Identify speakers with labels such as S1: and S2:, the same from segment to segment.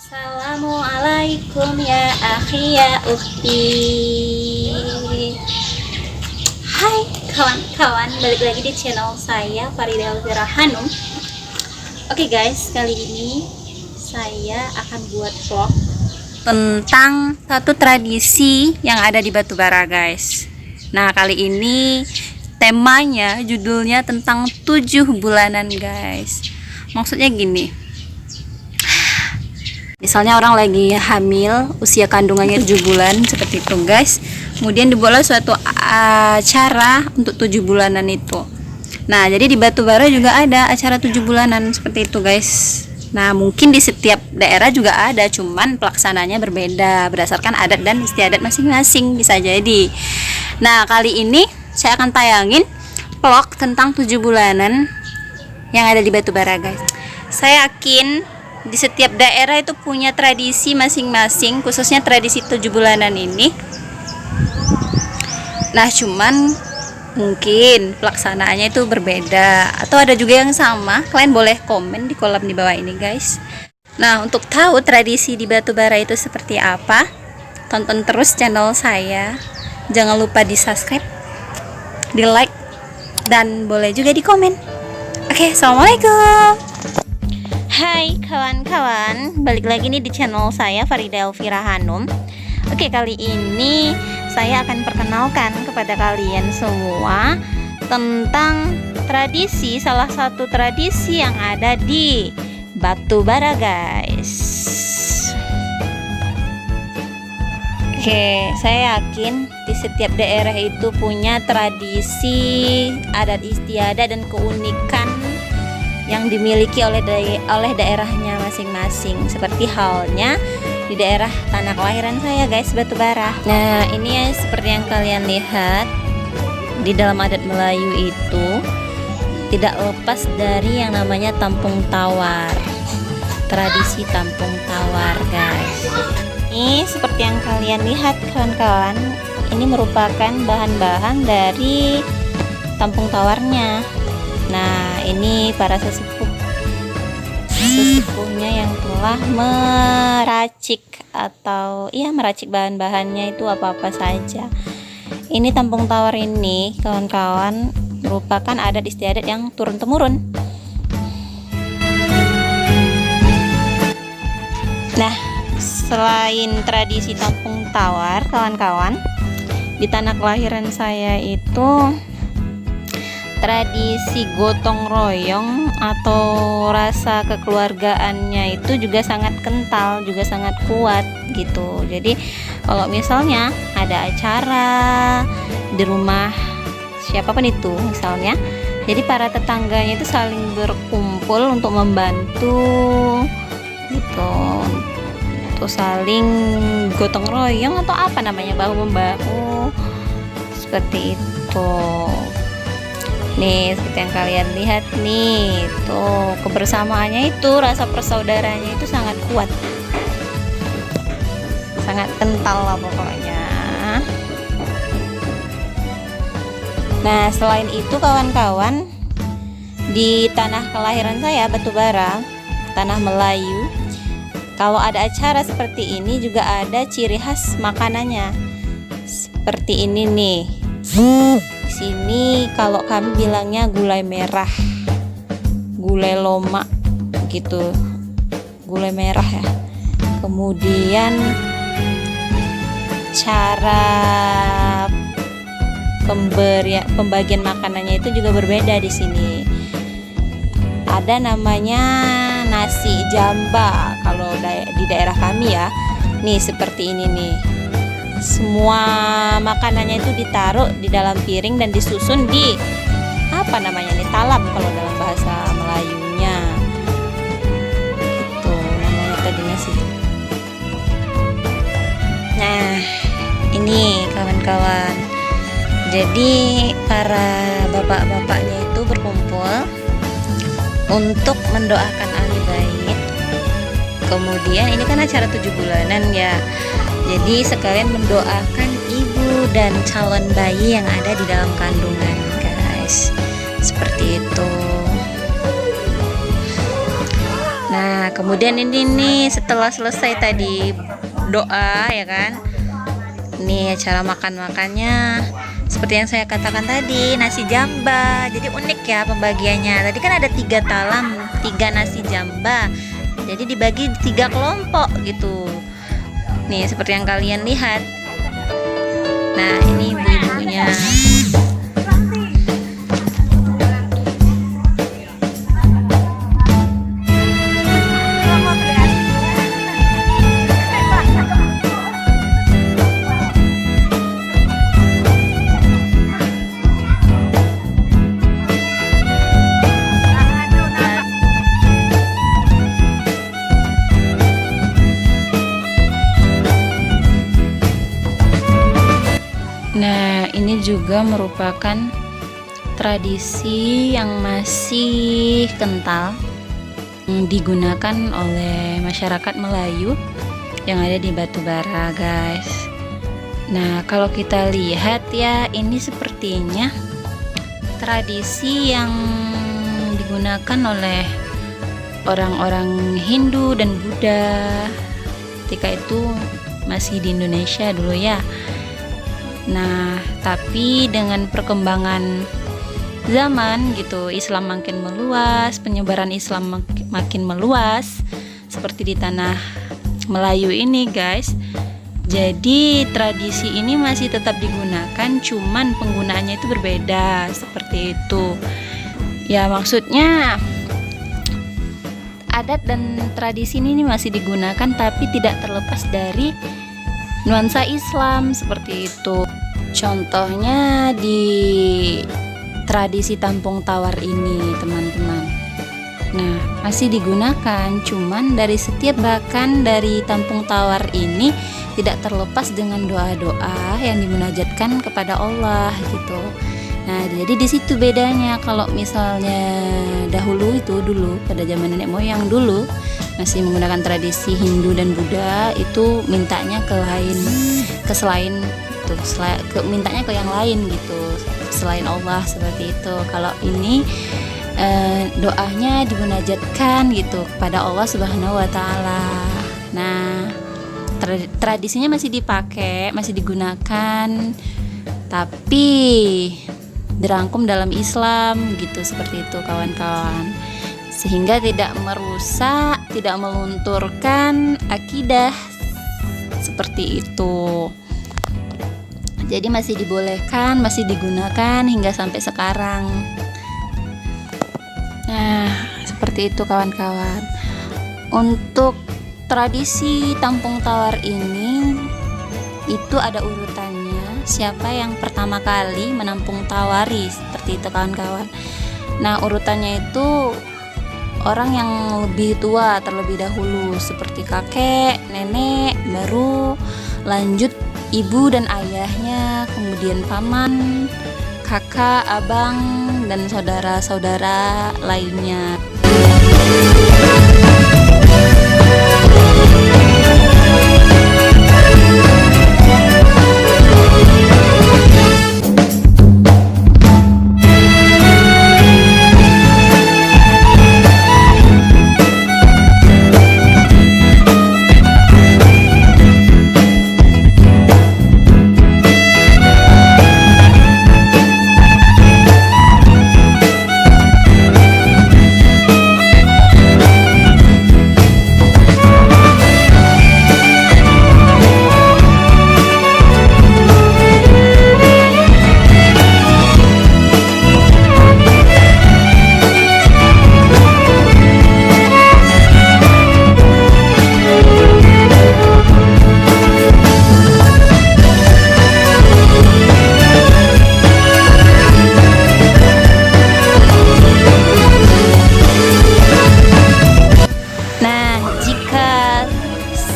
S1: Assalamualaikum ya akhi ya ukhti. Hai kawan-kawan, balik lagi di channel saya Farida Elvira Hanum. Oke guys, kali ini saya akan buat vlog tentang satu tradisi yang ada di Batubara guys. Nah, kali ini temanya, judulnya tentang 7 bulanan guys. Maksudnya gini, misalnya orang lagi hamil, usia kandungannya 7 bulan seperti itu guys. Kemudian dibuatlah suatu acara untuk 7 bulanan itu. Nah, jadi di Batubara juga ada acara 7 bulanan seperti itu guys. Nah, mungkin di setiap daerah juga ada, cuman pelaksananya berbeda berdasarkan adat dan istiadat masing-masing, bisa jadi. Nah, kali ini saya akan tayangin vlog tentang 7 bulanan yang ada di Batubara guys. Saya yakin di setiap daerah itu punya tradisi masing-masing, khususnya tradisi 7 bulanan ini. Nah, cuman mungkin pelaksanaannya itu berbeda atau ada juga yang sama. Kalian boleh komen di kolom di bawah ini guys. Nah, untuk tahu tradisi di Batubara itu seperti apa, tonton terus channel saya. Jangan lupa di subscribe, di like, dan boleh juga di komen. Oke, assalamualaikum. Hai kawan-kawan, balik lagi nih di channel saya Farida Elvira Hanum. Oke, kali ini saya akan perkenalkan kepada kalian semua tentang tradisi, salah satu tradisi yang ada di Batubara guys. Oke, saya yakin di setiap daerah itu punya tradisi, adat istiadat dan keunikan yang dimiliki oleh daerahnya masing-masing. Seperti halnya di daerah tanah kelahiran saya guys, Batubara. Nah, ini ya seperti yang kalian lihat, di dalam adat Melayu itu tidak lepas dari yang namanya tampung tawar. Tradisi tampung tawar guys. Ini seperti yang kalian lihat kawan-kawan, ini merupakan bahan-bahan dari tampung tawarnya. Nah, ini para sesepuhnya yang telah meracik atau meracik bahan-bahannya itu apa-apa saja. Ini tampung tawar ini kawan-kawan merupakan adat istiadat yang turun-temurun. Nah, selain tradisi tampung tawar kawan-kawan, di tanah kelahiran saya itu tradisi gotong royong atau rasa kekeluargaannya itu juga sangat kental, juga sangat kuat gitu. Jadi kalau misalnya ada acara di rumah siapapun itu misalnya, jadi para tetangganya itu saling berkumpul untuk membantu gitu, untuk saling gotong royong atau apa namanya, bahu membahu seperti itu. Nih, seperti yang kalian lihat nih, tuh kebersamaannya itu, rasa persaudaranya itu sangat kuat, sangat kental lah pokoknya. Nah, selain itu kawan-kawan, di tanah kelahiran saya Batubara, tanah Melayu, kalau ada acara seperti ini juga ada ciri khas makanannya. Seperti ini nih. Sini kalau kami bilangnya gulai merah, gulai lomak gitu, gulai merah ya. Kemudian cara pembagian makanannya itu juga berbeda di sini. Ada namanya nasi jamba kalau di daerah kami ya. Nih seperti ini nih. Semua makanannya itu ditaruh di dalam piring dan disusun di apa namanya nih, talam kalau dalam bahasa Melayunya itu namanya tadinya sih. Nah, ini kawan-kawan, jadi para bapak-bapaknya itu berkumpul untuk mendoakan ahli bait. Kemudian ini kan acara 7 bulanan ya, jadi sekalian mendoakan ibu dan calon bayi yang ada di dalam kandungan guys, seperti itu. Nah, kemudian ini nih setelah selesai tadi doa ya kan. Nih cara makan-makannya seperti yang saya katakan tadi, nasi jamba. Jadi unik ya pembagiannya. Tadi kan ada 3 talam, 3 nasi jamba. Jadi dibagi 3 kelompok gitu. Nih seperti yang kalian lihat. Nah, ini ibu-ibunya. Nah, ini juga merupakan tradisi yang masih kental yang digunakan oleh masyarakat Melayu yang ada di Batubara, guys. Nah, kalau kita lihat ya, ini sepertinya tradisi yang digunakan oleh orang-orang Hindu dan Buddha ketika itu masih di Indonesia dulu ya. Nah, tapi dengan perkembangan zaman gitu, Islam makin meluas, penyebaran Islam makin meluas seperti di tanah Melayu ini, guys. Jadi tradisi ini masih tetap digunakan, cuman penggunaannya itu berbeda seperti itu. Ya, maksudnya adat dan tradisi ini masih digunakan tapi tidak terlepas dari nuansa Islam seperti itu. Contohnya di tradisi tampung tawar ini, teman-teman. Nah, masih digunakan, cuman dari setiap bahkan dari tampung tawar ini tidak terlepas dengan doa-doa yang dimunajatkan kepada Allah gitu. Nah, jadi di situ bedanya. Kalau misalnya dulu pada zaman nenek moyang dulu masih menggunakan tradisi Hindu dan Buddha, itu mintanya ke selain itu, mintanya ke yang lain gitu, selain Allah seperti itu. Kalau ini doanya dimunajatkan gitu kepada Allah Subhanahu wa taala. Nah, tradisinya masih dipakai, masih digunakan, tapi dirangkum dalam Islam gitu, seperti itu kawan-kawan, sehingga tidak merusak, tidak melunturkan akidah seperti itu. Jadi masih dibolehkan, masih digunakan hingga sampai sekarang. Nah, seperti itu kawan-kawan. Untuk tradisi tampung tawar ini itu ada urutannya, siapa yang pertama kali menampung tawari, seperti itu kawan-kawan. Nah, urutannya itu orang yang lebih tua terlebih dahulu, seperti kakek, nenek, baru lanjut ibu dan ayahnya, kemudian paman, kakak, abang, dan saudara-saudara lainnya.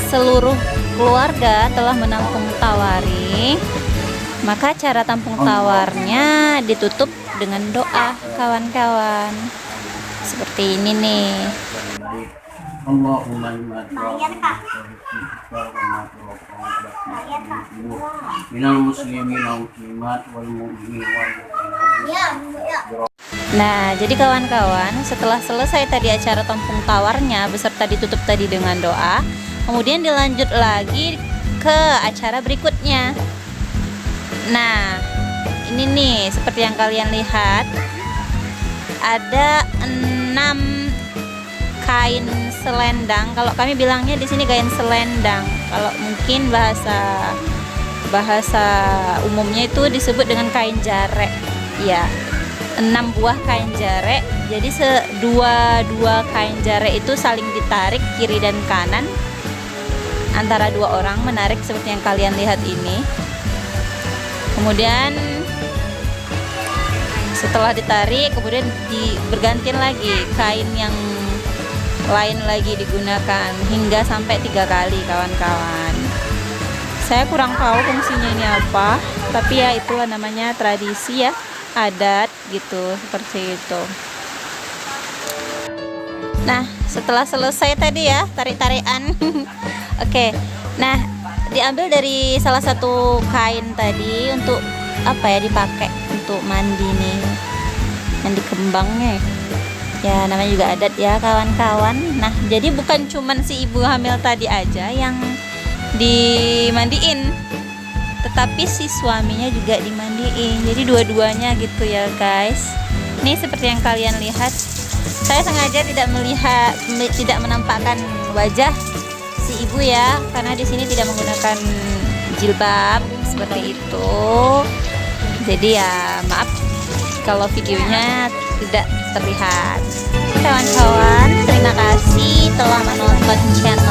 S1: Seluruh keluarga telah menampung tawari, maka cara tampung tawarnya ditutup dengan doa kawan-kawan, seperti ini nih.
S2: Allahumma minal muslimin wal muslimat wal mu'minin wal mu'minat.
S1: Nah, jadi kawan-kawan, setelah selesai tadi acara Tempung Tawarnya beserta ditutup tadi dengan doa, kemudian dilanjut lagi ke acara berikutnya. Nah, ini nih seperti yang kalian lihat, ada 6 kain selendang. Kalau kami bilangnya di sini kain selendang. Kalau mungkin bahasa umumnya itu disebut dengan kain jarek. Ya, 6 buah kain jarek. Jadi dua kain jarek itu saling ditarik kiri dan kanan antara 2 orang, menarik seperti yang kalian lihat ini. Kemudian setelah ditarik, kemudian bergantian lagi kain yang lain lagi digunakan hingga sampai 3 kali kawan-kawan. Saya kurang tahu fungsinya ini apa, tapi ya itulah namanya tradisi ya, adat gitu, seperti itu. Nah, setelah selesai tadi ya tarik-tarikan oke, nah diambil dari salah satu kain tadi untuk apa ya, dipakai untuk mandi nih, mandi kembangnya ya, namanya juga adat ya kawan-kawan. Nah, jadi bukan cuman si ibu hamil tadi aja yang dimandiin, tetapi si suaminya juga dimandiin, jadi dua-duanya gitu ya guys. Ini seperti yang kalian lihat, saya sengaja tidak menampakkan wajah si ibu ya, karena di sini tidak menggunakan jilbab seperti itu. Jadi ya maaf kalau videonya tidak terlihat. Kawan-kawan, terima kasih telah menonton channel